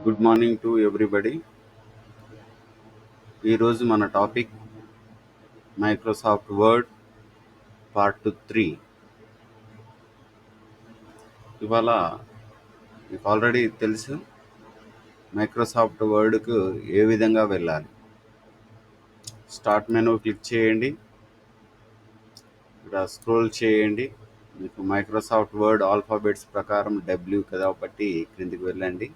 Good morning to everybody. ఈరోజు మన topic Microsoft word part 3. ఇవాళ మీకు ఆల్రెడీ తెలుసు మైక్రోసాఫ్ట్ వర్డ్కు ఏ విధంగా వెళ్ళాలి. స్టార్ట్ మెనూ క్లిక్ చేయండి, ఇక్కడ స్క్రోల్ చేయండి. మీకు మైక్రోసాఫ్ట్ వర్డ్ ఆల్ఫాబెట్స్ ప్రకారం డబ్ల్యూ కాబట్టి క్రిందికి వెళ్ళండి.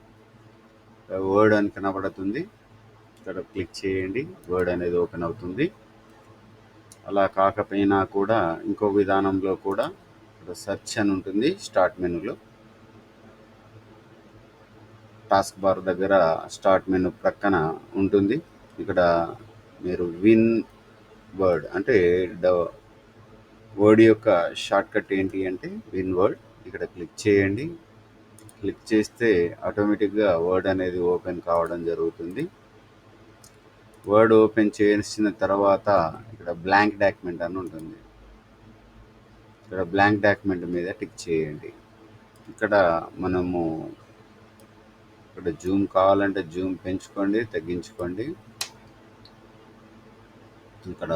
వర్డ్ అని కనబడుతుంది, ఇక్కడ క్లిక్ చేయండి. వర్డ్ అనేది ఓపెన్ అవుతుంది. అలా కాకపోయినా కూడా ఇంకో విధానంలో కూడా ఇక్కడ సెర్చ్ అని ఉంటుంది. స్టార్ట్ మెనూలో టాస్క్ బార్ దగ్గర స్టార్ట్ మెనూ ప్రక్కన ఉంటుంది. ఇక్కడ మీరు విన్ వర్డ్ అంటే వర్డ్ యొక్క షార్ట్ కట్ ఏంటి అంటే విన్ వర్డ్. ఇక్కడ క్లిక్ చేయండి. క్లిక్ చేస్తే ఆటోమేటిక్గా వర్డ్ అనేది ఓపెన్ కావడం జరుగుతుంది. వర్డ్ ఓపెన్ చేసిన తర్వాత ఇక్కడ బ్లాంక్ డాక్యుమెంట్ అని ఉంటుంది. ఇక్కడ బ్లాంక్ డాక్యుమెంట్ మీద టిక్ చేయండి. ఇక్కడ మనము ఇక్కడ జూమ్ కావాలంటే జూమ్ పెంచుకోండి, తగ్గించుకోండి. ఇక్కడ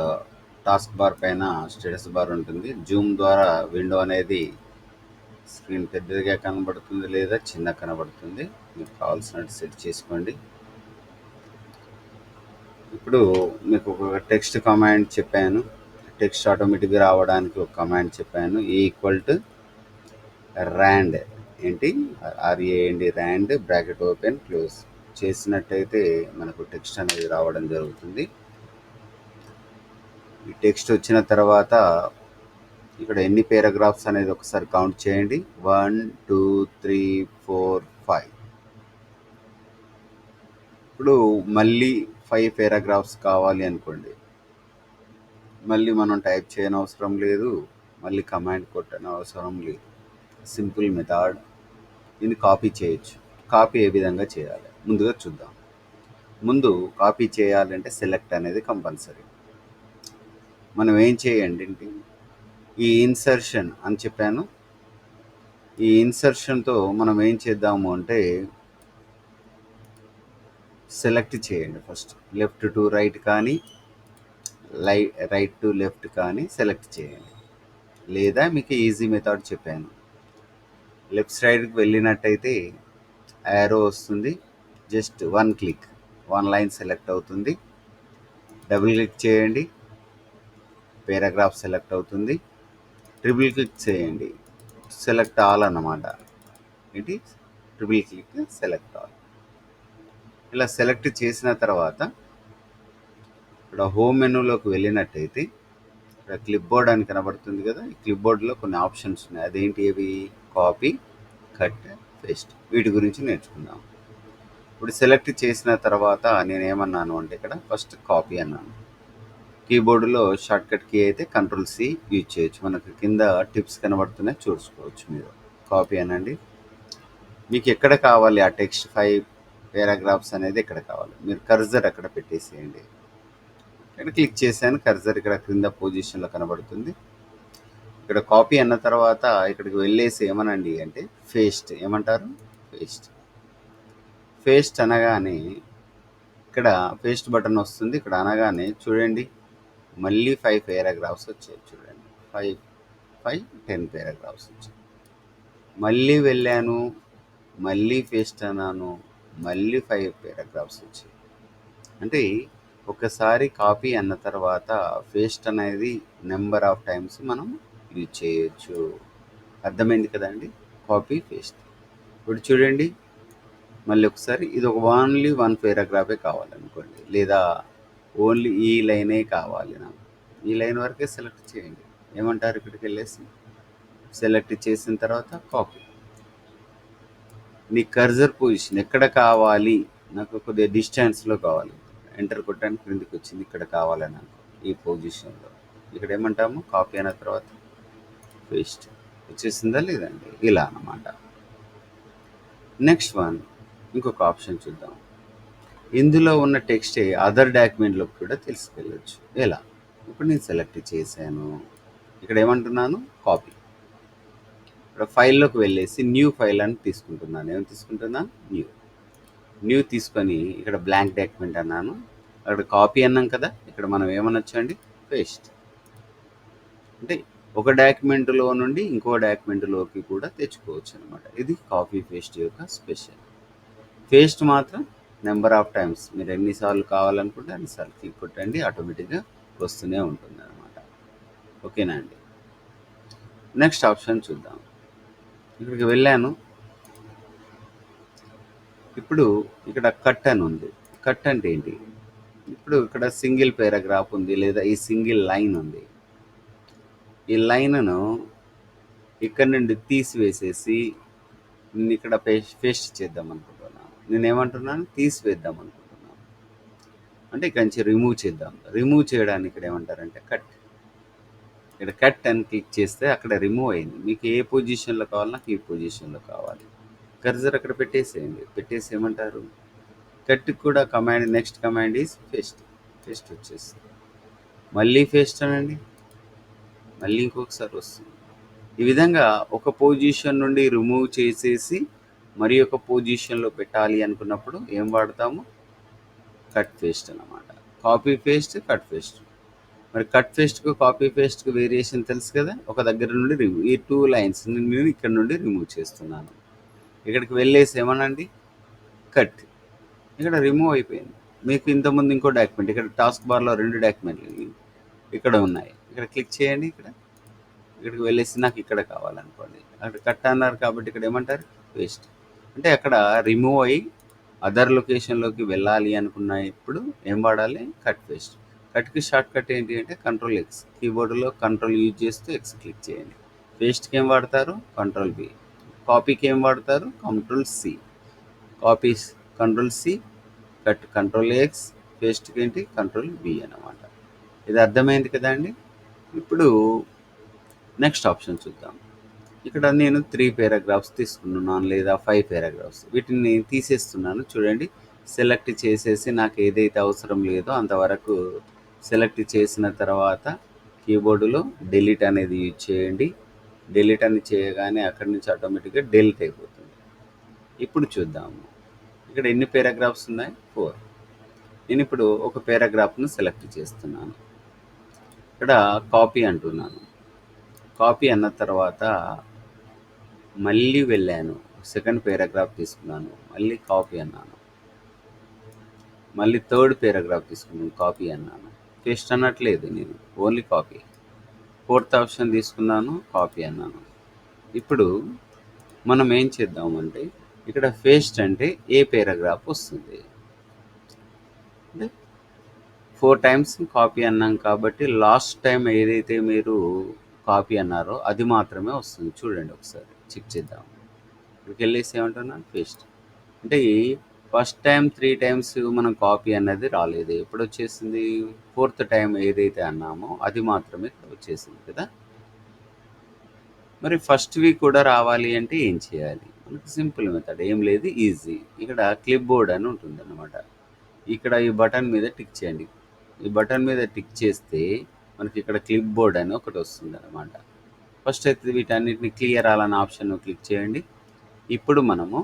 టాస్క్ బార్ పైన స్టేటస్ బార్ ఉంటుంది. జూమ్ ద్వారా విండో అనేది స్క్రీన్ పెద్దదిగా కనబడుతుంది లేదా చిన్న కనబడుతుంది. మీకు కావాల్సినట్టు సెట్ చేసుకోండి. ఇప్పుడు మీకు ఒక టెక్స్ట్ కమాండ్ చెప్పాను. టెక్స్ట్ ఆటోమేటిక్గా రావడానికి ఒక కమాండ్ చెప్పాను. ఈక్వల్ టు ర్యాండ్ ఏంటి ఆర్ఏఎండి ర్యాండ్ బ్రాకెట్ ఓపెన్ క్లోజ్ చేసినట్టయితే మనకు టెక్స్ట్ అనేది రావడం జరుగుతుంది. ఈ టెక్స్ట్ వచ్చిన తర్వాత ఇక్కడ ఎన్ని పారాగ్రాఫ్స్ అనేది ఒకసారి కౌంట్ చేయండి. 1 2 3 4 5. ఇప్పుడు మళ్ళీ 5 పారాగ్రాఫ్స్ కావాలి అనుకోండి, మళ్ళీ మనం టైప్ చేయని అవసరం లేదు, మళ్ళీ కమాండ్ కొట్టని అవసరం లేదు. Simple method. దీన్ని కాపీ చేయొచ్చు. కాపీ ఏ విధంగా చేయాలి ముందుగా చూద్దాం. ముందు కాపీ చేయాలంటే సెలెక్ట్ అనేది కంపల్సరీ. మనం ఏం చేయండి, ఈ ఇన్సర్షన్ అని చెప్పాను. ఈ ఇన్సర్షన్తో మనం ఏం చేద్దాము అంటే సెలెక్ట్ చేయండి. ఫస్ట్ లెఫ్ట్ టు రైట్ కానీ రైట్ టు లెఫ్ట్ కానీ సెలెక్ట్ చేయండి. లేదా మీకు ఈజీ మెథడ్ చెప్పాను. లెఫ్ట్ సైడ్కి వెళ్ళినట్టయితే యారో వస్తుంది. జస్ట్ 1 క్లిక్ 1 లైన్ సెలెక్ట్ అవుతుంది. డబుల్ క్లిక్ చేయండి, పారాగ్రాఫ్ సెలెక్ట్ అవుతుంది. ట్రిపుల్ క్లిక్ చేయండి, సెలెక్ట్ ఆల్ అన్నమాట. ఏంటి ట్రిపుల్ క్లిక్ సెలెక్ట్ ఆల్. ఇలా సెలెక్ట్ చేసిన తర్వాత ఇక్కడ హోమ్ మెనూలోకి వెళ్ళినట్టయితే ఇక్కడ క్లిప్ బోర్డ్ అని కనబడుతుంది కదా. ఈ క్లిప్ బోర్డ్లో కొన్ని ఆప్షన్స్ ఉన్నాయి. అదేంటి అవి? Copy, cut, paste. వీటి గురించి నేర్చుకుందాం. ఇప్పుడు సెలెక్ట్ చేసిన తర్వాత నేను ఏమన్నాను అంటే ఇక్కడ ఫస్ట్ కాపీ అన్నాను. కీబోర్డులో షార్ట్ కట్ కీ అయితే Ctrl+C యూజ్ చేయొచ్చు. మనకు కింద టిప్స్ కనబడుతున్నాయి, చూసుకోవచ్చు మీరు. కాపీ అనండి. మీకు ఎక్కడ కావాలి ఆ టెక్స్ట్ 5 పారాగ్రాఫ్స్ అనేది ఎక్కడ కావాలి, మీరు కర్జర్ అక్కడ పెట్టేసేయండి. ఇక్కడ క్లిక్ చేశాను, కర్జర్ ఇక్కడ క్రింద పొజిషన్లో కనబడుతుంది. ఇక్కడ కాపీ అన్న తర్వాత ఇక్కడికి వెళ్ళేసి ఏమనండి అంటే పేస్ట్. ఏమంటారు? పేస్ట్. పేస్ట్ అనగానే ఇక్కడ పేస్ట్ బటన్ వస్తుంది. ఇక్కడ అనగానే చూడండి మళ్ళీ 5 పారాగ్రాఫ్స్ వచ్చాయి. చూడండి 10 పారాగ్రాఫ్స్ వచ్చాయి. మళ్ళీ వెళ్ళాను, మళ్ళీ పేస్ట్ అన్నాను, మళ్ళీ 5 పారాగ్రాఫ్స్ వచ్చాయి. అంటే ఒకసారి కాపీ అన్న తర్వాత పేస్ట్ అనేది నెంబర్ ఆఫ్ టైమ్స్ మనం యూజ్ చేయొచ్చు. అర్థమైంది కదండి? Copy paste. ఇప్పుడు చూడండి మళ్ళీ ఒకసారి ఇది ఒక ఓన్లీ 1 పారాగ్రాఫే కావాలనుకోండి, లేదా ఓన్లీ ఈ లైనే కావాలి నాకు, ఈ లైన్ వరకే సెలెక్ట్ చేయండి. ఏమంటారు? ఇక్కడికి వెళ్ళేసి సెలెక్ట్ చేసిన తర్వాత కాపీ. నీ కర్జర్ పొజిషన్ ఎక్కడ కావాలి, నాకు కొద్దిగా డిస్టెన్స్లో కావాలి, ఎంటర్ కొట్టడానికి క్రిందికి వచ్చింది, ఇక్కడ కావాలి నాకు ఈ పొజిషన్లో. ఇక్కడ ఏమంటాము? కాపీ అయిన తర్వాత పేస్ట్. వచ్చేసిందా లేదండి? ఇలా అన్నమాట. నెక్స్ట్ వన్ ఇంకొక ఆప్షన్ చూద్దాం. ఇందులో ఉన్న టెక్స్ట్ అదర్ డాక్యుమెంట్లోకి కూడా తీసుకెళ్ళచ్చు. ఎలా? ఇప్పుడు నేను సెలెక్ట్ చేశాను. ఇక్కడ ఏమంటున్నాను? కాపీ. ఇక్కడ ఫైల్లోకి వెళ్ళేసి న్యూ ఫైల్ అని తీసుకుంటున్నాను. ఏమని తీసుకుంటున్నాను? న్యూ తీసుకొని ఇక్కడ బ్లాంక్ డాక్యుమెంట్ అన్నాను. అక్కడ కాపీ అన్నాం కదా, ఇక్కడ మనం ఏమనొచ్చు అండి, పేస్ట్. అంటే ఒక డాక్యుమెంట్లో నుండి ఇంకో డాక్యుమెంట్లోకి కూడా తెచ్చుకోవచ్చు అనమాట. ఇది కాపీ పేస్ట్ యొక్క స్పెషల్. పేస్ట్ మాత్రం నెంబర్ ఆఫ్ టైమ్స్ మీరు ఎన్నిసార్లు కావాలనుకుంటే అన్నిసార్లు క్లిక్ కొట్టండి, ఆటోమేటిక్గా వస్తూనే ఉంటుంది అనమాట. ఓకేనా అండి. నెక్స్ట్ ఆప్షన్ చూద్దాం. ఇక్కడికి వెళ్ళాను. ఇప్పుడు ఇక్కడ కట్ అని ఉంది. కట్ అంటే ఏంటి? ఇప్పుడు ఇక్కడ సింగిల్ పారాగ్రాఫ్ ఉంది, లేదా ఈ సింగిల్ లైన్ ఉంది. ఈ లైన్ను ఇక్కడ నుండి తీసివేసేసి నేను ఇక్కడ పేస్ట్ చేద్దాం అనుకుంటున్నాను. నేనేమంటున్నాను, తీసివేద్దాం అనుకుంటున్నాను. అంటే ఇక్కడ నుంచి రిమూవ్ చేద్దాం. రిమూవ్ చేయడానికి ఇక్కడ ఏమంటారంటే కట్. ఇక్కడ కట్ అని క్లిక్ చేస్తే అక్కడ రిమూవ్ అయింది. మీకు ఏ పొజిషన్లో కావాలి, నాకు ఈ పొజిషన్లో కావాలి. కర్జర్ అక్కడ పెట్టేసేయండి. పెట్టేసి ఏమంటారు, కట్ కూడా command, next command is paste. Paste వచ్చేస్తుంది. మళ్ళీ పేస్ట్ అనండి, మళ్ళీ ఇంకొకసారి వస్తుంది. ఈ విధంగా ఒక పొజిషన్ నుండి రిమూవ్ చేసేసి మరి ఒక పొజిషన్లో పెట్టాలి అనుకున్నప్పుడు ఏం వాడతాము, కట్ పేస్ట్ అన్నమాట. Copy paste, cut paste. మరి కట్ పేస్ట్కు కాపీ పేస్ట్కు వేరియేషన్ తెలుసు కదా. ఒక దగ్గర నుండి రిమూవ్, ఈ 2 లైన్స్ నేను ఇక్కడ నుండి రిమూవ్ చేస్తున్నాను. ఇక్కడికి వెళ్ళేసి ఏమనండి, కట్. ఇక్కడ రిమూవ్ అయిపోయింది. మీకు ఇంతకుముందు ఇంకో డాక్యుమెంట్, ఇక్కడ టాస్క్ బార్లో 2 డాక్యుమెంట్లు ఇక్కడ ఉన్నాయి. ఇక్కడ క్లిక్ చేయండి. ఇక్కడికి వెళ్ళేసి నాకు ఇక్కడ కావాలనుకోండి, అక్కడ కట్ అన్నారు కాబట్టి ఇక్కడ ఏమంటారు, పేస్ట్. అంటే అక్కడ రిమూవ్ అయ్యి అదర్ లొకేషన్లోకి వెళ్ళాలి అనుకున్న ఇప్పుడు ఏం వాడాలి, కట్ పేస్ట్. కట్కి షార్ట్ కట్ ఏంటి అంటే కంట్రోల్ ఎక్స్. కీబోర్డులో కంట్రోల్ యూజ్ చేస్తూ ఎక్స్ క్లిక్ చేయండి. పేస్ట్కి ఏం వాడతారు, కంట్రోల్ బి. కాపీకి ఏం వాడతారు, control C. Copy control C, cut control X, పేస్ట్కి ఏంటి కంట్రోల్ బి అన్నమాట. ఇది అర్థమైంది కదా అండి. ఇప్పుడు నెక్స్ట్ ఆప్షన్ చూద్దాం. ఇక్కడ నేను 3 పారాగ్రాఫ్స్ తీసుకున్నాను, లేదా 5 పారాగ్రాఫ్స్. వీటిని తీసేస్తున్నాను. చూడండి, సెలెక్ట్ చేసేసి నాకు ఏదైతే అవసరం లేదో అంతవరకు సెలెక్ట్ చేసిన తర్వాత కీబోర్డులో డిలీట్ అనేది యూజ్ చేయండి. డిలీట్ అని చేయగానే అక్కడి నుంచి ఆటోమేటిక్గా డిలీట్ అయిపోతుంది. ఇప్పుడు చూద్దాము, ఇక్కడ ఎన్ని పారాగ్రాఫ్స్ ఉన్నాయి, 4. నేను ఇప్పుడు ఒక పారాగ్రాఫ్ను సెలెక్ట్ చేస్తున్నాను. ఇక్కడ కాపీ అంటున్నాను. కాపీ అన్న తర్వాత మళ్ళీ వెళ్ళాను, సెకండ్ పారాగ్రాఫ్ తీసుకున్నాను, మళ్ళీ కాపీ అన్నాను. మళ్ళీ థర్డ్ పారాగ్రాఫ్ తీసుకున్నాను, కాపీ అన్నాను. పేస్ట్ అన్నట్లేదు, నేను ఓన్లీ కాపీ. ఫోర్త్ ఆప్షన్ తీసుకున్నాను, కాపీ అన్నాను. ఇప్పుడు మనం ఏం చేద్దామంటే ఇక్కడ పేస్ట్ అంటే ఏ పారాగ్రాఫ్ వస్తుంది అంటే 4 టైమ్స్ కాపీ అన్నాం కాబట్టి లాస్ట్ టైం ఏదైతే మీరు కాపీ అన్నారో అది మాత్రమే వస్తుంది. చూడండి, ఒకసారి చెక్ చేద్దాం. ఇక్కడికి వెళ్ళేసి ఏమంటున్నాను, పేస్ట్. అంటే ఫస్ట్ టైం 3 టైమ్స్ మనం కాపీ అన్నది రాలేదు. ఎప్పుడు వచ్చేసింది, 4th టైం ఏదైతే అన్నామో అది మాత్రమే వచ్చేసింది కదా. మరి ఫస్ట్ వీక్ కూడా రావాలి అంటే ఏం చేయాలి, మనకు సింపుల్ మెథడ్, ఏం లేదు, ఈజీ. ఇక్కడ క్లిప్ బోర్డ్ అని ఉంటుంది అన్నమాట. ఇక్కడ ఈ బటన్ మీద టిక్ చేయండి. ఈ బటన్ మీద టిక్ చేస్తే మనకి ఇక్కడ క్లిప్ బోర్డ్ అని ఒకటి వస్తుంది అన్నమాట. ఫస్ట్ అయితే వీటన్నిటిని క్లియర్ అనే ఆప్షన్ క్లిక్ చేయండి. ఇప్పుడు మనము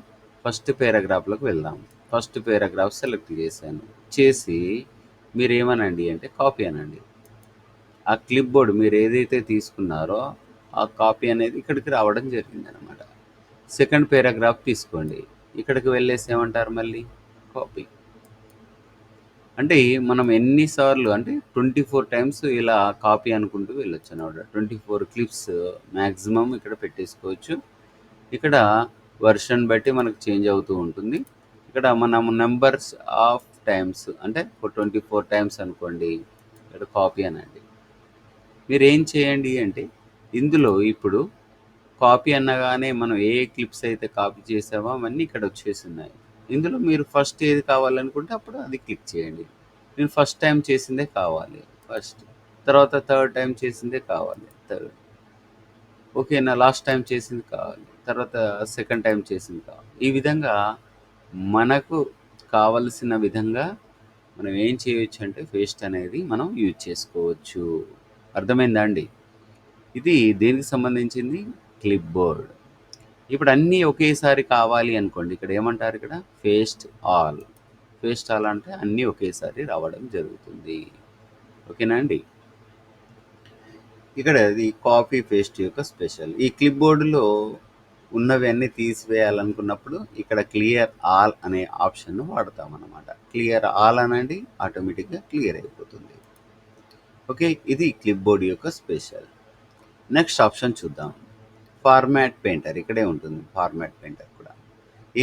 ఫస్ట్ పారాగ్రాఫ్లోకి వెళ్దాం. ఫస్ట్ పారాగ్రాఫ్ సెలెక్ట్ చేశాను. చేసి మీరు ఏమనండి అంటే కాపీ అనండి. ఆ క్లిప్ బోర్డ్ మీరు ఏదైతే తీసుకున్నారో ఆ కాపీ అనేది ఇక్కడికి రావడం జరిగింది అనమాట. సెకండ్ పారాగ్రాఫ్ తీసుకోండి. ఇక్కడికి వెళ్ళేసి ఏమంటారు, మళ్ళీ కాపీ. అంటే మనం ఎన్నిసార్లు అంటే 24 టైమ్స్ ఇలా కాపీ అనుకుంటూ వెళ్ళొచ్చు అనమాట. 24 క్లిప్స్ మ్యాక్సిమం ఇక్కడ పెట్టేసుకోవచ్చు. ఇక్కడ వర్షన్ బట్టి మనకు చేంజ్ అవుతూ ఉంటుంది. ఇక్కడ మనం నెంబర్స్ ఆఫ్ టైమ్స్ అంటే 24 టైమ్స్ అనుకోండి, ఇక్కడ కాపీ అనండి. మీరు ఏం చేయండి అంటే ఇందులో ఇప్పుడు కాపీ అనగానే మనం ఏ క్లిప్స్ అయితే కాపీ చేసామో అవన్నీ ఇక్కడ వచ్చేసి ఉన్నాయి. ఇందులో మీరు ఫస్ట్ ఏది కావాలనుకుంటే అప్పుడు అది క్లిక్ చేయండి. నేను ఫస్ట్ టైం చేసిందే కావాలి ఫస్ట్, తర్వాత థర్డ్ టైం చేసిందే కావాలి థర్డ్, ఓకేనా, లాస్ట్ టైం చేసింది కావాలి, తర్వాత సెకండ్ టైం చేసింది కావాలి. ఈ విధంగా మనకు కావలసిన విధంగా మనం ఏం చేయొచ్చు అంటే పేస్ట్ అనేది మనం యూజ్ చేసుకోవచ్చు. అర్థమైందా అండి. ఇది దేనికి సంబంధించింది, క్లిప్ బోర్డ్. ఇప్పుడు అన్నీ ఒకేసారి కావాలి అనుకోండి, ఇక్కడ ఏమంటారు, ఇక్కడ పేస్ట్ ఆల్. పేస్ట్ ఆల్ అంటే అన్నీ ఒకేసారి రావడం జరుగుతుంది. ఓకేనా అండి? ఇక్కడ ఇది కాపీ పేస్ట్ యొక్క స్పెషల్. ఈ క్లిప్ బోర్డులో ఉన్నవి అన్నీ తీసివేయాలనుకున్నప్పుడు ఇక్కడ క్లియర్ ఆల్ అనే ఆప్షన్ వాడతాం అన్నమాట. క్లియర్ ఆల్ అనండి, ఆటోమేటిక్గా క్లియర్ అయిపోతుంది. ఓకే, ఇది క్లిప్ బోర్డ్ యొక్క స్పెషల్. నెక్స్ట్ ఆప్షన్ చూద్దాం, ఫార్మాట్ పెయింటర్. ఇక్కడే ఉంటుంది ఫార్మాట్ పెయింటర్ కూడా.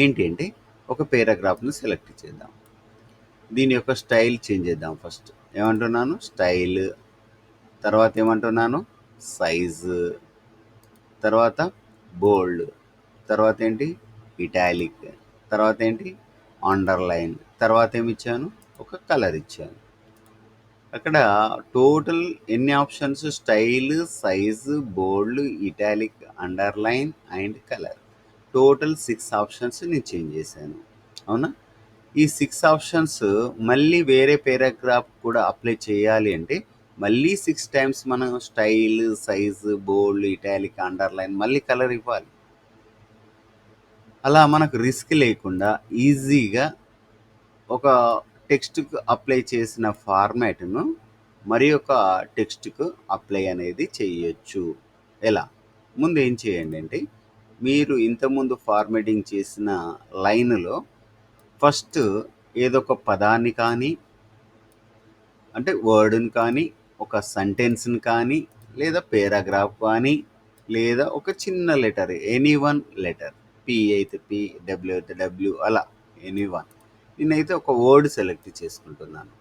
ఏంటి అంటే ఒక పేరాగ్రాఫ్ను సెలెక్ట్ చేద్దాం. దీని యొక్క స్టైల్ చేంజ్ చేద్దాం. ఫస్ట్ ఏమంటున్నాను, స్టైల్. తర్వాత ఏమంటున్నాను, సైజు. తర్వాత బోల్డ్. తర్వాత ఏంటి, ఇటాలిక్. తర్వాత ఏంటి, అండర్లైన్. తర్వాత ఏమి ఇచ్చాను, ఒక కలర్ ఇచ్చాను. అక్కడ టోటల్ ఎన్ని options, style, size, bold, italic, underline and colour. Total 6 options నేను చేంజ్ చేశాను. అవునా? ఈ 6 ఆప్షన్స్ మళ్ళీ వేరే పేరాగ్రాఫ్ కూడా అప్లై చేయాలి అంటే మళ్ళీ 6 టైమ్స్ మనం స్టైల్, సైజు, బోల్డ్, ఇటాలిక్, అండర్లైన్, మళ్ళీ కలర్ ఇవ్వాలి. అలా మనకు రిస్క్ లేకుండా ఈజీగా ఒక టెక్స్ట్కు అప్లై చేసిన ఫార్మాట్ను మరి ఒక టెక్స్ట్కు అప్లై అనేది చేయొచ్చు. ఎలా? ముందు ఏం చేయండి అంటే, మీరు ఇంతకుముందు ఫార్మాటింగ్ చేసిన లైన్లో ఫస్ట్ ఏదో ఒక పదాన్ని కానీ, అంటే వర్డ్ని కానీ, ఒక సెంటెన్స్ని కానీ, లేదా పేరాగ్రాఫ్ కానీ, లేదా ఒక చిన్న letter, any one letter, P అయితే పి, డబ్ల్యూ అయితే డబ్ల్యూ, అలా ఎనీ వన్. నేనైతే ఒక వర్డ్ సెలెక్ట్ చేసుకుంటున్నాను.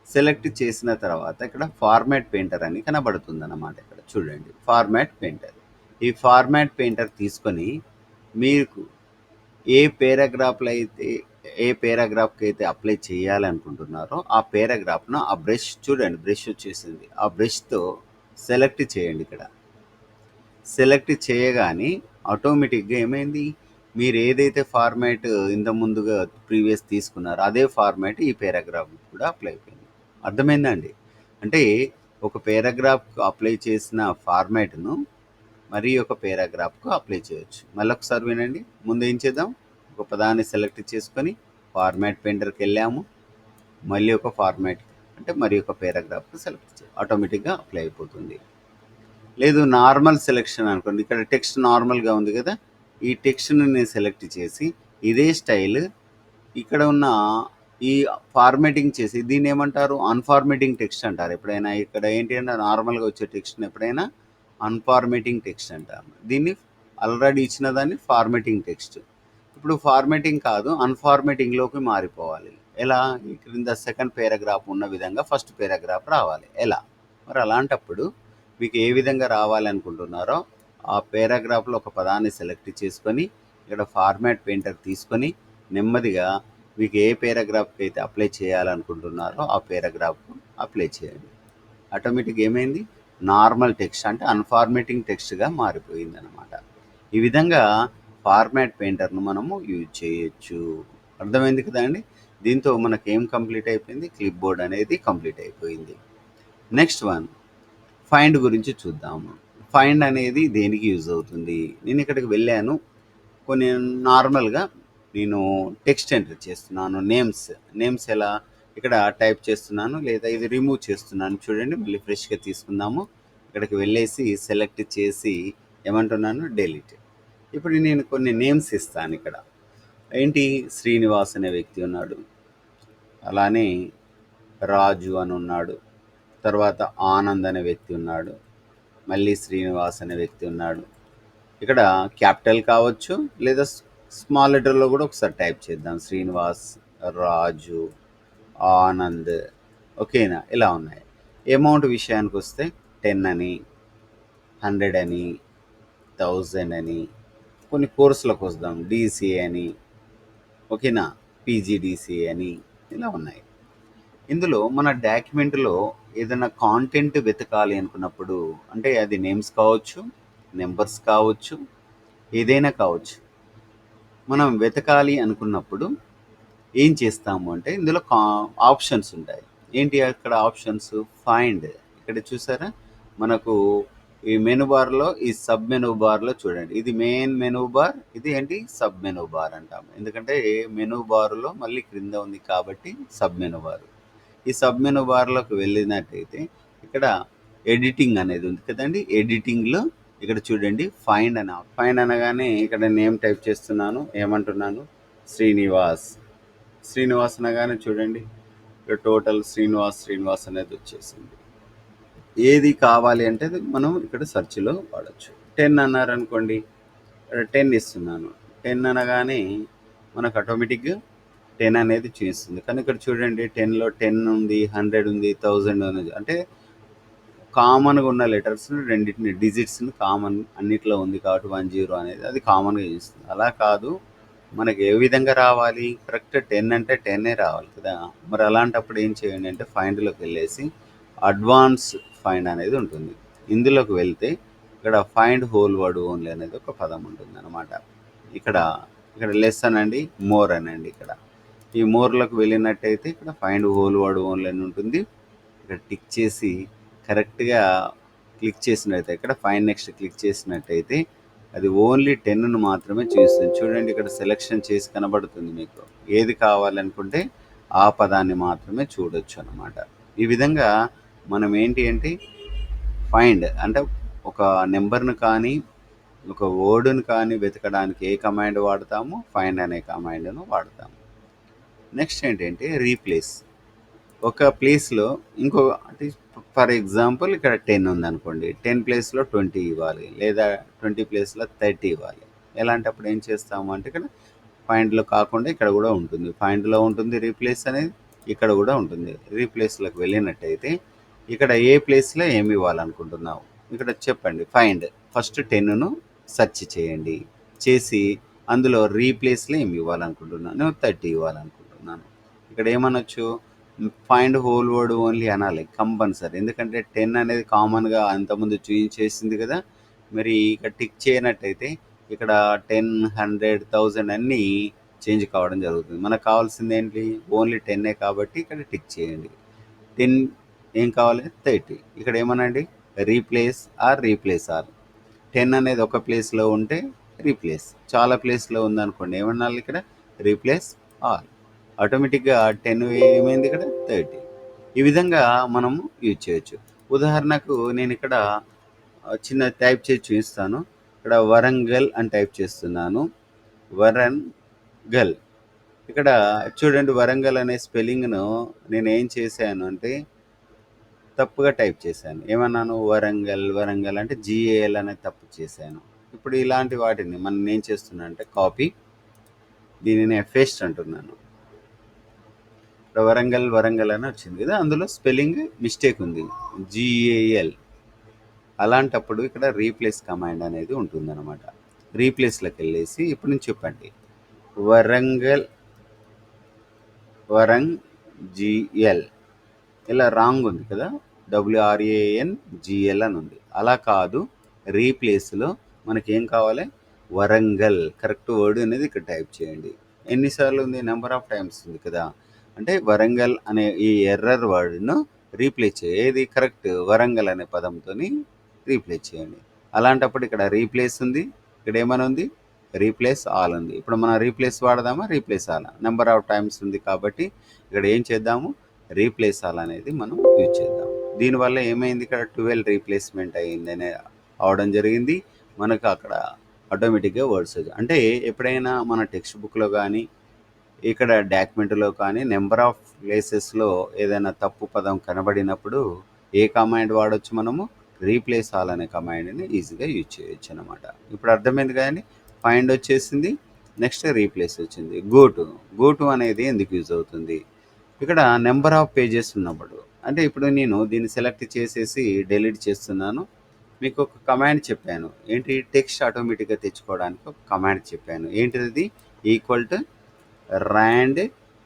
సెలెక్ట్ చేసిన తర్వాత ఇక్కడ ఫార్మాట్ పెయింటర్ అని కనబడుతుంది అన్నమాట. ఇక్కడ చూడండి, ఫార్మాట్ పెయింటర్. ఈ ఫార్మాట్ పెయింటర్ తీసుకొని మీకు ఏ పేరాగ్రాఫ్లో అయితే ఏ పేరాగ్రాఫ్కి అయితే అప్లై చేయాలనుకుంటున్నారో ఆ పేరాగ్రాఫ్ను ఆ బ్రష్, చూడండి బ్రష్ వచ్చేసింది, ఆ బ్రష్తో సెలెక్ట్ చేయండి. ఇక్కడ సెలెక్ట్ చేయగానే ఆటోమేటిక్గా ఏమైంది, మీరు ఏదైతే ఫార్మాట్ ఇంత ముందుగా ప్రీవియస్ తీసుకున్నారో అదే ఫార్మాట్ ఈ పేరాగ్రాఫ్ కూడా అప్లై అయిపోయింది. అర్థమైందండి? అంటే ఒక పేరాగ్రాఫ్కు అప్లై చేసిన ఫార్మాట్ను మరి ఒక పేరాగ్రాఫ్కు అప్లై చేయొచ్చు. మళ్ళీ ఒకసారి వినండి. ముందు ఏం చేద్దాం, ఒక పదాన్ని సెలెక్ట్ చేసుకొని ఫార్మాట్ పెయింటర్కి వెళ్ళాము, మళ్ళీ ఒక ఫార్మాట్ అంటే మరి ఒక పేరాగ్రాఫ్కు సెలెక్ట్ చేయాలి, ఆటోమేటిక్గా అప్లై అయిపోతుంది. లేదు నార్మల్ సెలెక్షన్ అనుకోండి, ఇక్కడ టెక్స్ట్ నార్మల్గా ఉంది కదా, ఈ టెక్స్ట్ని నేను సెలెక్ట్ చేసి ఇదే స్టైల్ ఇక్కడ ఉన్న ఈ ఫార్మాటింగ్ చేసి దీన్ని ఏమంటారు, అన్ఫార్మేటింగ్ టెక్స్ట్ అంటారు. ఎప్పుడైనా ఇక్కడ ఏంటి అంటే నార్మల్గా వచ్చే టెక్స్ట్ని ఎప్పుడైనా అన్ఫార్మేటింగ్ టెక్స్ట్ అంటారు. దీన్ని ఆల్రెడీ ఇచ్చిన దాన్ని ఫార్మేటింగ్ టెక్స్ట్. ఇప్పుడు ఫార్మేటింగ్ కాదు, అన్ఫార్మేటింగ్లోకి మారిపోవాలి. ఎలా? క్రింద సెకండ్ పేరాగ్రాఫ్ ఉన్న విధంగా ఫస్ట్ పేరాగ్రాఫ్ రావాలి. ఎలా? మరి అలాంటప్పుడు మీకు ఏ విధంగా రావాలనుకుంటున్నారో ఆ పేరాగ్రాఫ్లో ఒక పదాన్ని సెలెక్ట్ చేసుకొని ఇక్కడ ఫార్మాట్ పెయింటర్ తీసుకొని నెమ్మదిగా మీకు ఏ పేరాగ్రాఫ్కి అయితే అప్లై చేయాలనుకుంటున్నారో ఆ పేరాగ్రాఫ్ అప్లై చేయండి. ఆటోమేటిక్ ఏమైంది, నార్మల్ టెక్స్ట్ అంటే అన్ఫార్మేటింగ్ టెక్స్ట్గా మారిపోయింది అనమాట. ఈ విధంగా ఫార్మాట్ పెయింటర్ను మనము యూజ్ చేయొచ్చు. అర్థమైంది కదా అండి? దీంతో మనకి ఏం కంప్లీట్ అయిపోయింది, క్లిప్ బోర్డ్ అనేది కంప్లీట్ అయిపోయింది. నెక్స్ట్ వన్, ఫైండ్ గురించి చూద్దాము. ఫైండ్ అనేది దేనికి యూజ్ అవుతుంది? నేను ఇక్కడికి వెళ్ళాను, కొన్ని నార్మల్గా నేను టెక్స్ట్ ఎంటర్ చేస్తున్నాను, నేమ్స్ ఎలా ఇక్కడ టైప్ చేస్తున్నాను, లేదా ఇది రిమూవ్ చేస్తున్నాను. చూడండి, మళ్ళీ ఫ్రెష్గా తీసుకుందాము. ఇక్కడికి వెళ్ళేసి సెలెక్ట్ చేసి ఏమంటున్నాను, డెలీట్. ఇప్పుడు నేను కొన్ని నేమ్స్ ఇస్తాను. ఇక్కడ ఏంటి, శ్రీనివాస్ అనే వ్యక్తి ఉన్నాడు, అలానే రాజు అని ఉన్నాడు, తర్వాత ఆనంద్ అనే వ్యక్తి ఉన్నాడు, మళ్ళీ శ్రీనివాస్ అనే వ్యక్తి ఉన్నాడు. ఇక్కడ క్యాపిటల్ కావచ్చు లేదా స్మాల్ లెటర్లో కూడా ఒకసారి టైప్ చేద్దాం, శ్రీనివాస్, రాజు, ఆనంద్. ఓకేనా? ఇలా ఉన్నాయి. అమౌంట్ విషయానికి వస్తే 10 అని, 100 అని, 1000 అని. కొన్ని కోర్సులకు వద్దాం, డిసిఏ అని, ఓకేనా, పీజీడిసిఏ అని, ఇలా ఉన్నాయి. ఇందులో మన డాక్యుమెంట్లో ఏదైనా కాంటెంట్ వెతకాలి అనుకున్నప్పుడు, అంటే అది నేమ్స్ కావచ్చు, నెంబర్స్ కావచ్చు, ఏదైనా కావచ్చు, మనం వెతకాలి అనుకున్నప్పుడు ఏం చేస్తాము అంటే ఇందులో ఆప్షన్స్ ఉంటాయి. ఏంటి అక్కడ ఆప్షన్స్? ఫైండ్. ఇక్కడ చూసారా, మనకు ఈ మెనూ బార్లో ఈ సబ్ మెనూ బార్లో చూడండి, ఇది మెయిన్ మెనూ బార్, ఇది ఏంటి సబ్ మెనూ బార్ అంటాము. ఎందుకంటే మెనూ బార్లో మళ్ళీ క్రింద ఉంది కాబట్టి సబ్ మెనూ బార్. ఈ సబ్ మెనూ బార్లోకి వెళ్ళినట్టయితే ఇక్కడ ఎడిటింగ్ అనేది ఉంది కదండి. ఎడిటింగ్లో ఇక్కడ చూడండి ఫైండ్ ఫైండ్ అనగానే ఇక్కడ నేమ్ టైప్ చేస్తున్నాను, ఏమంటున్నాను శ్రీనివాస్. శ్రీనివాస్ అనగానే చూడండి ఇక్కడ టోటల్ శ్రీనివాస్ అనేది వచ్చేసింది. ఏది కావాలి అంటే మనం ఇక్కడ సెర్చ్లో వాడచ్చు. 10 అన్నారనుకోండి, ఇక్కడ 10 ఇస్తున్నాను. 10 అనగానే మనకు ఆటోమేటిక్గా 10 అనేది చూపిస్తుంది. కానీ ఇక్కడ చూడండి 10లో 10 ఉంది, 100 ఉంది, 1000 ఉంది. అంటే కామన్గా ఉన్న లెటర్స్ రెండింటిని డిజిట్స్ని కామన్ అన్నిట్లో ఉంది కాబట్టి 10 అనేది అది కామన్గా చూస్తుంది. అలా కాదు, మనకి ఏ విధంగా రావాలి, కరెక్ట్ 10 అంటే 10 రావాలి కదా. మరి అలాంటప్పుడు ఏం చేయండి అంటే ఫైండ్లోకి వెళ్ళేసి అడ్వాన్స్ ఫైండ్ అనేది ఉంటుంది. ఇందులోకి వెళ్తే ఇక్కడ ఫైండ్ హోల్ వర్డ్ ఓన్లీ అనేది ఒక పదం ఉంటుంది అనమాట. ఇక్కడ లెస్ అనండి, మోర్ అనండి. ఇక్కడ ఈ మోర్లోకి వెళ్ళినట్టయితే ఇక్కడ ఫైండ్ హోల్ వర్డ్ ఓన్లీ అని ఉంటుంది. ఇక్కడ టిక్ చేసి కరెక్ట్గా క్లిక్ చేసినట్టయితే ఇక్కడ ఫైండ్ నెక్స్ట్ క్లిక్ చేసినట్టయితే అది ఓన్లీ 10ను మాత్రమే చూస్తుంది. చూడండి ఇక్కడ సెలెక్షన్ చేసి కనబడుతుంది మీకు. ఏది కావాలనుకుంటే ఆ పదాన్ని మాత్రమే చూడొచ్చు అనమాట. ఈ విధంగా మనం ఏంటి అంటే ఫైండ్ అంటే ఒక నెంబర్ను కానీ ఒక వర్డ్ను కానీ వెతకడానికి ఏ కమాండ్ వాడతాము, ఫైండ్ అనే కమాండ్ను వాడతాము. నెక్స్ట్ ఏంటంటే రీప్లేస్. ఒక ప్లేస్లో ఇంకో అంటే ఫర్ ఎగ్జాంపుల్ ఇక్కడ 10 ఉందనుకోండి, 10 ప్లేస్లో 20 ఇవ్వాలి, లేదా 20 ప్లేస్లో 30 ఇవ్వాలి. ఎలాంటప్పుడు ఏం చేస్తాము అంటే ఇక్కడ ఫైండ్లో కాకుండా ఇక్కడ కూడా ఉంటుంది, ఫైండ్లో ఉంటుంది రీప్లేస్ అనేది, ఇక్కడ కూడా ఉంటుంది. రీప్లేస్లోకి వెళ్ళినట్టయితే ఇక్కడ ఏ ప్లేస్లో ఏమి ఇవ్వాలనుకుంటున్నావు ఇక్కడ చెప్పండి. ఫైండ్ ఫస్ట్ 10ను సెర్చ్ చేయండి, చేసి అందులో రీప్లేస్లో ఏమి ఇవ్వాలనుకుంటున్నాను, 30 ఇవ్వాలనుకుంటున్నాను. ఇక్కడ ఏమనొచ్చు, ఫైండ్ హోల్ వర్డ్ ఓన్లీ అనాలి కంపల్సరీ. ఎందుకంటే 10 అనేది కామన్గా అంతకుముందు చూపించేసింది కదా. మరి ఇక్కడ టిక్ చేయనట్టయితే ఇక్కడ 10, 100, 1000 అన్నీ చేంజ్ కావడం జరుగుతుంది. మనకు కావాల్సింది ఏంటి, ఓన్లీ 10 కాబట్టి ఇక్కడ టిక్ చేయండి. 10 ఏం కావాలి, 30. ఇక్కడ ఏమనండి రీప్లేస్ ఆర్ 10 అనేది ఒక ప్లేస్లో ఉంటే రీప్లేస్, చాలా ప్లేస్లో ఉందనుకోండి ఏమనాలి ఇక్కడ రీప్లేస్ ఆల్. ఆటోమేటిక్గా 10 ఏమైంది ఇక్కడ 30. ఈ విధంగా మనము యూజ్ చేయొచ్చు. ఉదాహరణకు నేను ఇక్కడ చిన్న టైప్ చేసి చూపిస్తాను. ఇక్కడ వరంగల్ అని టైప్ చేస్తున్నాను, వరంగల్. ఇక్కడ చూడండి వరంగల్ అనే స్పెల్లింగ్ను నేను ఏం చేశాను అంటే తప్పుగా టైప్ చేశాను. ఏమన్నాను వరంగల్ అంటే జిఏఎల్ అనేది తప్పు చేశాను. ఇప్పుడు ఇలాంటి వాటిని మనం ఏం చేస్తున్నా అంటే కాపీ, దీనిని పేస్ట్ అంటున్నాను. వరంగల్ అని వచ్చింది కదా, అందులో స్పెల్లింగ్ మిస్టేక్ ఉంది, జిఏఎల్. అలాంటప్పుడు ఇక్కడ రీప్లేస్ కమాండ్ అనేది ఉంటుందన్నమాట. రీప్లేస్లోకి వెళ్ళేసి ఇప్పుడు నేను చెప్పండి వరంజిఎల్, ఇలా రాంగ్ ఉంది కదా, WRANGL అని ఉంది. అలా కాదు, రీప్లేస్లో మనకేం కావాలి, వరంగల్ కరెక్ట్ వర్డ్ అనేది ఇక్కడ టైప్ చేయండి. ఎన్నిసార్లు ఉంది, నెంబర్ ఆఫ్ టైమ్స్ ఉంది కదా. అంటే వరంగల్ అనే ఈ ఎర్రర్ వర్డ్ను రీప్లేస్ ఏది కరెక్ట్ వరంగల్ అనే పదంతో రీప్లేస్ చేయండి. అలాంటప్పుడు ఇక్కడ రీప్లేస్ ఉంది, ఇక్కడ ఏమైనా ఉంది రీప్లేస్ ఆల్ ఉంది. ఇప్పుడు మనం రీప్లేస్ వాడదామా, replace all. Number of times ఉంది కాబట్టి ఇక్కడ ఏం చేద్దాము, రీప్లేస్ ఆల్ అనేది మనం యూజ్ చేద్దాం. దీనివల్ల ఏమైంది, ఇక్కడ 12 రీప్లేస్మెంట్ అయ్యిందనే అవడం జరిగింది. మనకు అక్కడ ఆటోమేటిక్గా వర్డ్స్ అంటే ఎప్పుడైనా మన టెక్స్ట్ బుక్లో కానీ ఇక్కడ డాక్యుమెంట్లో కానీ నెంబర్ ఆఫ్ ప్లేసెస్లో ఏదైనా తప్పు పదం కనబడినప్పుడు ఏ కమాండ్ వాడచ్చు, మనము రీప్లేస్ ఆల్ అనే కమాండ్ని ఈజీగా యూజ్ చేయొచ్చు అనమాట. ఇప్పుడు అర్థమైంది కదండి. ఫైండ్ వచ్చేసింది, నెక్స్ట్ రీప్లేస్ వచ్చింది. గో టు అనేది ఎందుకు యూజ్ అవుతుంది, ఇక్కడ నెంబర్ ఆఫ్ పేజెస్ ఉన్నప్పుడు. అంటే ఇప్పుడు నేను దీన్ని సెలెక్ట్ చేసేసి డెలీట్ చేస్తున్నాను. మీకు ఒక కమాండ్ చెప్పాను, ఏంటి టెక్స్ట్ ఆటోమేటిక్గా తెచ్చుకోవడానికి ఒక కమాండ్ చెప్పాను. ఏంటిది, equal to rand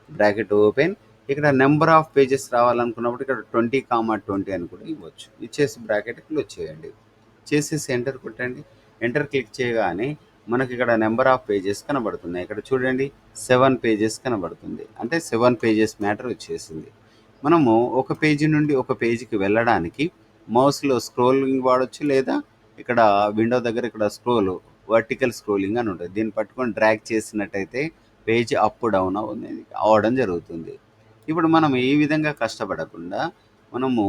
bracket open. ఇక్కడ నెంబర్ ఆఫ్ పేజెస్ రావాలనుకున్నప్పుడు ఇక్కడ 20,20 అని కూడా ఇవ్వచ్చు. ఇచ్చేసి బ్రాకెట్ క్లోజ్ చేయండి, చేసేసి ఎంటర్ కొట్టండి. ఎంటర్ క్లిక్ చేయగానే మనకి ఇక్కడ నెంబర్ ఆఫ్ పేజెస్ కనబడుతున్నాయి. ఇక్కడ చూడండి 7 పేజెస్ కనబడుతుంది, అంటే 7 పేజెస్ మ్యాటర్ వచ్చేసింది. మనము ఒక పేజీ నుండి ఒక పేజీకి వెళ్ళడానికి మౌస్లో స్క్రోలింగ్ వాడొచ్చు, లేదా ఇక్కడ విండో దగ్గర ఇక్కడ వర్టికల్ స్క్రోలింగ్ అని ఉంటుంది. దీన్ని పట్టుకొని డ్రాగ్ చేసినట్టయితే పేజ్ అప్ డౌన్ అవడం జరుగుతుంది. ఇప్పుడు మనం ఈ విధంగా కష్టపడకుండా మనము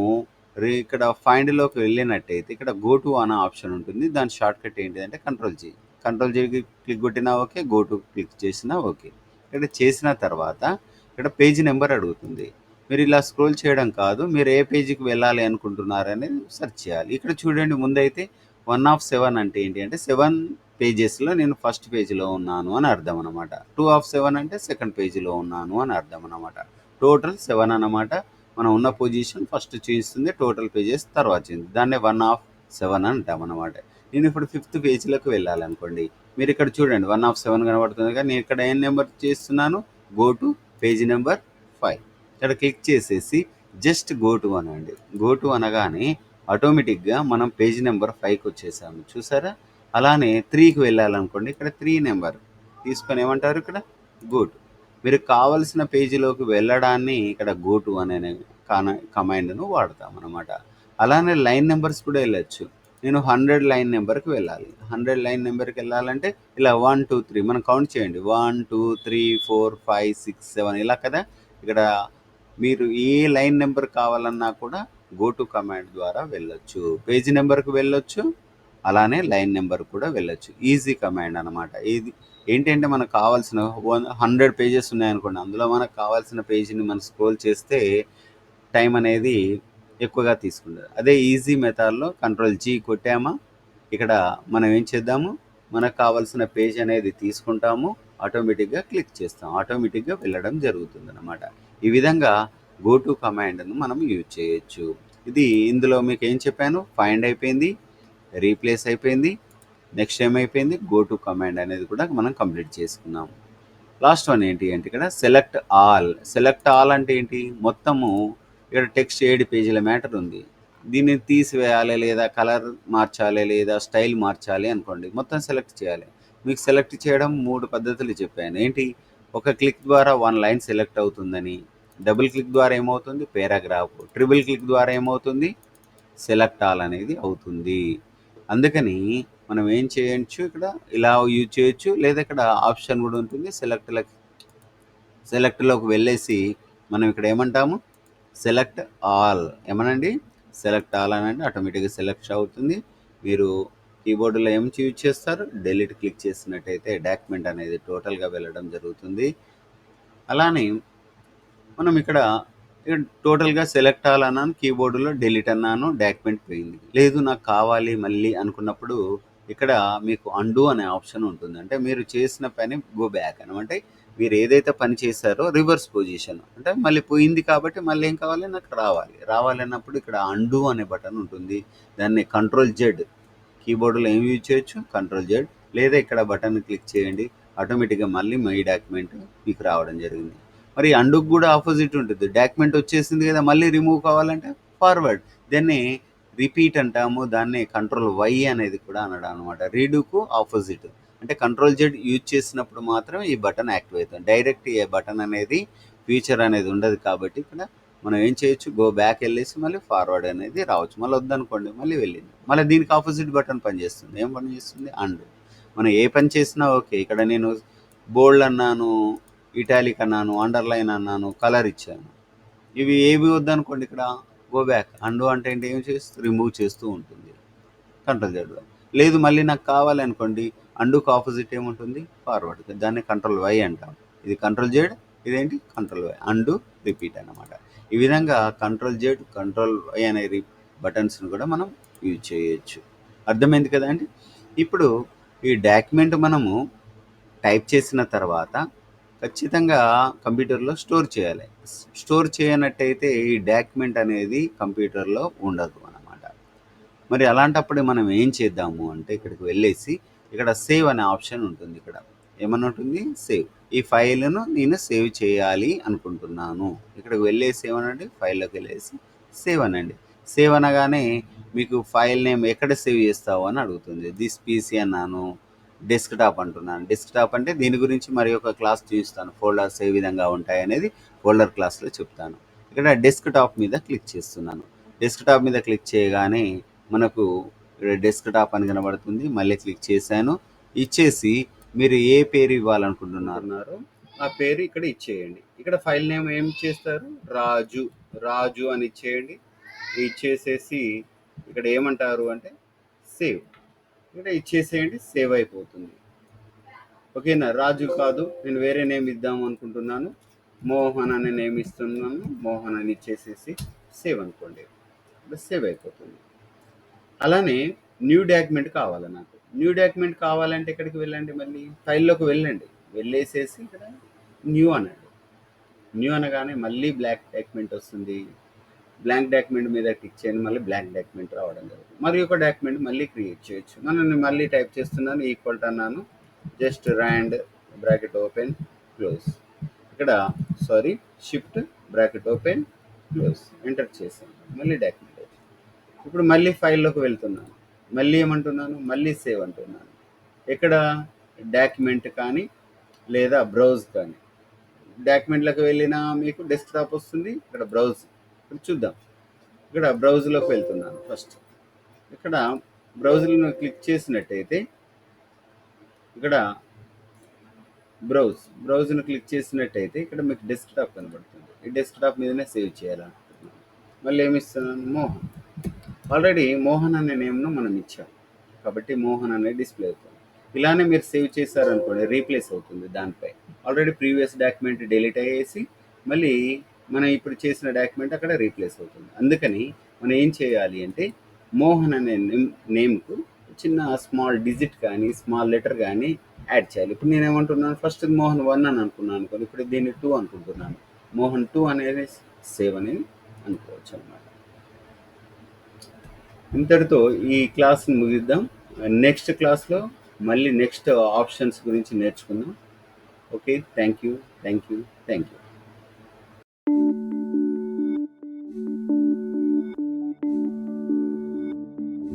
ఇక్కడ ఫైండ్లోకి వెళ్ళినట్టయితే ఇక్కడ గో టు అనే ఆప్షన్ ఉంటుంది. దాని షార్ట్ కట్ ఏంటిదంటే కంట్రోల్ జీ క్లిక్ కొట్టినా ఓకే, గో టు క్లిక్ చేసినా ఓకే. ఇక్కడ చేసిన తర్వాత ఇక్కడ పేజీ నెంబర్ అడుగుతుంది. మీరు ఇలా స్క్రోల్ చేయడం కాదు, మీరు ఏ పేజీకి వెళ్ళాలి అనుకుంటున్నారనేది సెర్చ్ చేయాలి. ఇక్కడ చూడండి, ముందైతే 1 of 7 అంటే ఏంటి అంటే 7 పేజెస్లో నేను ఫస్ట్ పేజీలో ఉన్నాను అని అర్థం అనమాట. 2 of 7 అంటే సెకండ్ పేజీలో ఉన్నాను అని అర్థం అనమాట. టోటల్ 7 అన్నమాట. మనం ఉన్న పొజిషన్ ఫస్ట్ చూపిస్తుంది, టోటల్ పేజెస్ తర్వాత చూస్తుంది. దాన్నే 1 of 7 అంటాం అనమాట. నేను ఇప్పుడు 5th పేజీలోకి వెళ్ళాలనుకోండి, మీరు ఇక్కడ చూడండి 1 of 7 కనబడుతుంది. కానీ నేను ఇక్కడ ఏం నెంబర్ చేస్తున్నాను, గో టు పేజీ నెంబర్ 5. ఇక్కడ క్లిక్ చేసేసి జస్ట్ గో టు అనండి. గో టు అనగానే ఆటోమేటిక్గా మనం పేజీ నెంబర్ 5కి వచ్చేసాము, చూసారా? అలానే 3కి వెళ్ళాలనుకోండి, ఇక్కడ 3 నెంబర్ తీసుకొని ఏమంటారు, ఇక్కడ గో టు. మీరు కావలసిన పేజీలోకి వెళ్ళడాన్ని ఇక్కడ గో టు అనే కమాండ్ను వాడతాం అనమాట. అలానే లైన్ నెంబర్స్ కూడా వెళ్ళచ్చు. నేను 100 లైన్ నెంబర్కి వెళ్ళాలి. 100 లైన్ నెంబర్కి వెళ్ళాలంటే ఇలా 1 2 3 మనం కౌంట్ చేయండి. 1 2 3 4 5 6 7 ఇలా కదా. ఇక్కడ మీరు ఏ లైన్ నెంబర్ కావాలన్నా కూడా గో టు కమాండ్ ద్వారా వెళ్ళొచ్చు. పేజీ నెంబర్కి వెళ్ళొచ్చు, అలానే లైన్ నెంబర్ కూడా వెళ్ళొచ్చు. ఈజీ కమాండ్ అనమాట. ఇది ఏంటంటే మనకు కావాల్సిన 100 పేజెస్ ఉన్నాయనుకోండి, అందులో మనకు కావాల్సిన పేజీని మనం స్క్రోల్ చేస్తే టైం అనేది ఎక్కువగా తీసుకుంటుంది. అదే ఈజీ మెథడ్లో కంట్రోల్-G కొట్టామా, ఇక్కడ మనం ఏం చేద్దాము, మనకు కావాల్సిన పేజ్ అనేది తీసుకుంటాము, ఆటోమేటిక్గా క్లిక్ చేస్తాం, ఆటోమేటిక్గా వెళ్ళడం జరుగుతుంది అనమాట. ఈ విధంగా గో టు కమాండ్ను మనం యూజ్ చేయొచ్చు. ఇది ఇందులో మీకు ఏం చెప్పాను, ఫైండ్ అయిపోయింది, రీప్లేస్ అయిపోయింది, నెక్స్ట్ ఏమైపోయింది, గో టు కమాండ్ అనేది కూడా మనం కంప్లీట్ చేసుకున్నాం. లాస్ట్ వన్ ఏంటి అంటే ఇక్కడ సెలెక్ట్ ఆల్ అంటే ఏంటి, మొత్తము ఇక్కడ టెక్స్ట్ 7 పేజీల మ్యాటర్ ఉంది. దీన్ని తీసివేయాలి, లేదా కలర్ మార్చాలి, లేదా స్టైల్ మార్చాలి అనుకోండి, మొత్తం సెలెక్ట్ చేయాలి. మీకు సెలెక్ట్ చేయడం 3 పద్ధతులు చెప్పాను. ఏంటి, ఒక క్లిక్ ద్వారా 1 లైన్ సెలెక్ట్ అవుతుందని, డబుల్ క్లిక్ ద్వారా ఏమవుతుంది, పారాగ్రాఫ్, ట్రిపుల్ క్లిక్ ద్వారా ఏమవుతుంది, సెలెక్ట్ ఆల్ అనేది అవుతుంది. అందుకని మనం ఏం చేయొచ్చు, ఇక్కడ ఇలా యూజ్ చేయొచ్చు, లేదా ఇక్కడ ఆప్షన్ కూడా ఉంటుంది, సెలెక్ట్లోకి వెళ్ళేసి మనం ఇక్కడ ఏమంటాము, సెలెక్ట్ ఆల్ ఏమనండి, సెలెక్ట్ ఆల్ అనండి, ఆటోమేటిక్గా సెలెక్ట్ అవుతుంది. మీరు కీబోర్డులో ఏం యూజ్ చేస్తారు, డెలీట్ క్లిక్ చేసినట్టయితే డాక్యుమెంట్ అనేది టోటల్గా వెళ్ళడం జరుగుతుంది. అలానే మనం ఇక్కడ టోటల్గా సెలెక్ట్ ఆల్ అన్నాను, కీబోర్డులో డెలీట్ అన్నాను, డాక్యుమెంట్ పోయింది. లేదు నాకు కావాలి మళ్ళీ అనుకున్నప్పుడు ఇక్కడ మీకు అండు అనే ఆప్షన్ ఉంటుంది. అంటే మీరు చేసిన పని గో బ్యాక్ అనమాట. మీరు ఏదైతే పని చేశారో రివర్స్ పొజిషన్, అంటే మళ్ళీ పోయింది కాబట్టి మళ్ళీ ఏం కావాలి, నాకు రావాలి అన్నప్పుడు ఇక్కడ అండు అనే బటన్ ఉంటుంది. దాన్ని కంట్రోల్-Z, కీబోర్డులో ఏం యూజ్ చేయొచ్చు, కంట్రోల్-Z, లేదా ఇక్కడ బటన్ క్లిక్ చేయండి, ఆటోమేటిక్గా మళ్ళీ మై డాక్యుమెంట్ మీకు రావడం జరిగింది. మరి అండుకు కూడా ఆపోజిట్ ఉంటుంది. డాక్యుమెంట్ వచ్చేసింది కదా, మళ్ళీ రిమూవ్ కావాలంటే ఫార్వర్డ్, దాన్ని రిపీట్ అంటాము. దాన్ని కంట్రోల్-Y అనేది కూడా అనడం అనమాట. రీడూకు ఆపోజిట్, అంటే కంట్రోల్-Z యూజ్ చేసినప్పుడు మాత్రం ఈ బటన్ యాక్టివ్ అవుతుంది. డైరెక్ట్ ఏ బటన్ అనేది ఫీచర్ అనేది ఉండదు కాబట్టి ఇక్కడ మనం ఏం చేయొచ్చు, గో బ్యాక్ వెళ్ళేసి మళ్ళీ ఫార్వర్డ్ అనేది రావచ్చు. మళ్ళీ వద్దనుకోండి, మళ్ళీ వెళ్ళింది, మళ్ళీ దీనికి ఆపోజిట్ బటన్ పనిచేస్తుంది. ఏం పని చేస్తుంది, అండు. మనం ఏ పని చేసినా ఓకే. ఇక్కడ నేను బోల్డ్ అన్నాను, ఇటాలిక్ అన్నాను, అండర్లైన్ అన్నాను, కలర్ ఇచ్చాను, ఇవి ఏవి వద్దనుకోండి, ఇక్కడ గో బ్యాక్, అండు అంటే ఏంటి, ఏం చేస్తూ రిమూవ్ చేస్తూ ఉంటుంది కంట్రోల్-Z. లేదు మళ్ళీ నాకు కావాలనుకోండి, అండుకు ఆపోజిట్ ఏముంటుంది, ఫార్వర్డ్, దాన్ని కంట్రోల్-Y అంటాం. ఇది కంట్రోల్-Z, ఇదేంటి కంట్రోల్-Y, అండు రిపీట్ అన్నమాట. ఈ విధంగా కంట్రోల్-Z, కంట్రోల్-Y అనే బటన్స్ని కూడా మనం యూజ్ చేయొచ్చు. అర్థమైంది కదా అండి. ఇప్పుడు ఈ డాక్యుమెంట్ మనము టైప్ చేసిన తర్వాత ఖచ్చితంగా కంప్యూటర్లో స్టోర్ చేయాలి. స్టోర్ చేయనట్టయితే ఈ డాక్యుమెంట్ అనేది కంప్యూటర్లో ఉండదు అన్నమాట. మరి అలాంటప్పుడు మనం ఏం చేద్దాము అంటే ఇక్కడికి వెళ్ళేసి ఇక్కడ సేవ్ అనే ఆప్షన్ ఉంటుంది. ఇక్కడ ఏమన్నా ఉంటుంది, సేవ్. ఈ ఫైల్ను నేను సేవ్ చేయాలి అనుకుంటున్నాను. ఇక్కడికి వెళ్ళేసి ఏమనండి, ఫైల్లోకి వెళ్ళేసి సేవ్ అనండి. సేవ్ అనగానే మీకు ఫైల్ నేమ్ ఎక్కడ సేవ్ చేస్తావు అని అడుగుతుంది. దిస్ పీసీ అన్నాను, డెస్క్టాప్ అంటున్నాను. డెస్క్టాప్ అంటే దీని గురించి మరి ఒక క్లాస్ చూపిస్తాను, ఫోల్డర్స్ ఏ విధంగా ఉంటాయి అనేది ఫోల్డర్ క్లాస్లో చెప్తాను. ఇక్కడ డెస్క్టాప్ మీద క్లిక్ చేస్తున్నాను. డెస్క్‌టాప్ మీద క్లిక్ చేయగానే మనకు డెస్క్‌టాప్ అని కనబడుతుంది. మళ్ళీ క్లిక్ చేశాను. ఇచ్చేసి మీరు ఏ పేరు ఇవ్వాలనుకుంటున్నారో ఆ పేరు ఇక్కడ ఇచ్చేయండి. ఇక్కడ ఫైల్ నేమ్ ఏం చేస్తారు? రాజు అని ఇచ్చేయండి. ఇచ్చేసేసి ఇక్కడ ఏమంటారు అంటే సేవ్. ఇక్కడ ఇచ్చేసేయండి, సేవ్ అయిపోతుంది. ఓకేనా? రాజు కాదు, నేను వేరే నేమ్ ఇద్దాం అనుకుంటున్నాను. మోహన్ అనే నేమ్ ఇస్తున్నాను. మోహన్ అని ఇచ్చేసేసి సేవ్ అనుకోండి. ఇప్పుడు సేవ్ అయిపోతుంది. అలానే న్యూ డాక్యుమెంట్ కావాలి నాకు. న్యూ డాక్యుమెంట్ కావాలంటే ఎక్కడికి వెళ్ళండి? మళ్ళీ ఫైల్లోకి వెళ్ళండి. వెళ్ళేసేసి ఇక్కడ న్యూ అనండి. న్యూ అనగానే మళ్ళీ బ్లాక్ డాక్యుమెంట్ వస్తుంది. బ్లాంక్ డాక్యుమెంట్ మీద క్లిక్ చేయండి. మళ్ళీ బ్లాంక్ డాక్యుమెంట్ రావడం జరుగుతుంది. మరి ఒక డాక్యుమెంట్ మళ్ళీ క్రియేట్ చేయొచ్చు. నేను మళ్ళీ టైప్ చేస్తున్నాను, ఈక్వల్ టు అన్నాను. Just rand bracket open close. ఇక్కడ shift bracket open close enter చేశాను. మళ్ళీ డాక్యుమెంట్ వచ్చింది. ఇప్పుడు మళ్ళీ ఫైల్లోకి వెళ్తున్నాను. మళ్ళీ ఏమంటున్నాను? మళ్ళీ సేవ్ అంటున్నాను. ఇక్కడ డాక్యుమెంట్ కానీ లేదా బ్రౌజ్ కానీ. డాక్యుమెంట్లోకి వెళ్ళినా మీకు డెస్క్టాప్ వస్తుంది. ఇక్కడ బ్రౌజ్. ఇప్పుడు చూద్దాం. ఇక్కడ బ్రౌజ్లోకి వెళ్తున్నాను. ఫస్ట్ ఇక్కడ బ్రౌజ్లో క్లిక్ చేసినట్టయితే ఇక్కడ బ్రౌజ్ను క్లిక్ చేసినట్టయితే ఇక్కడ మీకు డెస్క్టాప్ కనబడుతుంది. ఈ డెస్క్టాప్ మీదనే సేవ్ చేయాలనుకుంటున్నాను. మళ్ళీ ఏమి ఇస్తున్నాను? మోహన్. ఆల్రెడీ మోహన్ అనే నేమ్ను మనం ఇచ్చాం కాబట్టి మోహన్ అనే డిస్ప్లే అవుతుంది. ఇలానే మీరు సేవ్ చేశారనుకోండి, రీప్లేస్ అవుతుంది దానిపై. ఆల్రెడీ ప్రీవియస్ డాక్యుమెంట్ డిలీట్ అయ్యేసి మళ్ళీ మనం ఇప్పుడు చేసిన డాక్యుమెంట్ అక్కడ రీప్లేస్ అవుతుంది. అందుకని మనం ఏం చేయాలి అంటే మోహన్ అనే నేమ్కు చిన్న స్మాల్ డిజిట్ కానీ స్మాల్ లెటర్ కానీ యాడ్ చేయాలి. ఇప్పుడు నేను ఏమంటున్నాను? ఫస్ట్ మోహన్ 1 అని అనుకున్నాను అనుకోండి, ఇప్పుడు దీన్ని 2 అనుకుంటున్నాను. మోహన్ 2 అనేది సేవ్ అనేది అనుకోవచ్చు అన్నమాట. ఇంతటితో ఈ క్లాస్ని ముగిద్దాం. నెక్స్ట్ క్లాస్లో మళ్ళీ నెక్స్ట్ ఆప్షన్స్ గురించి నేర్చుకుందాం. Okay, thank you.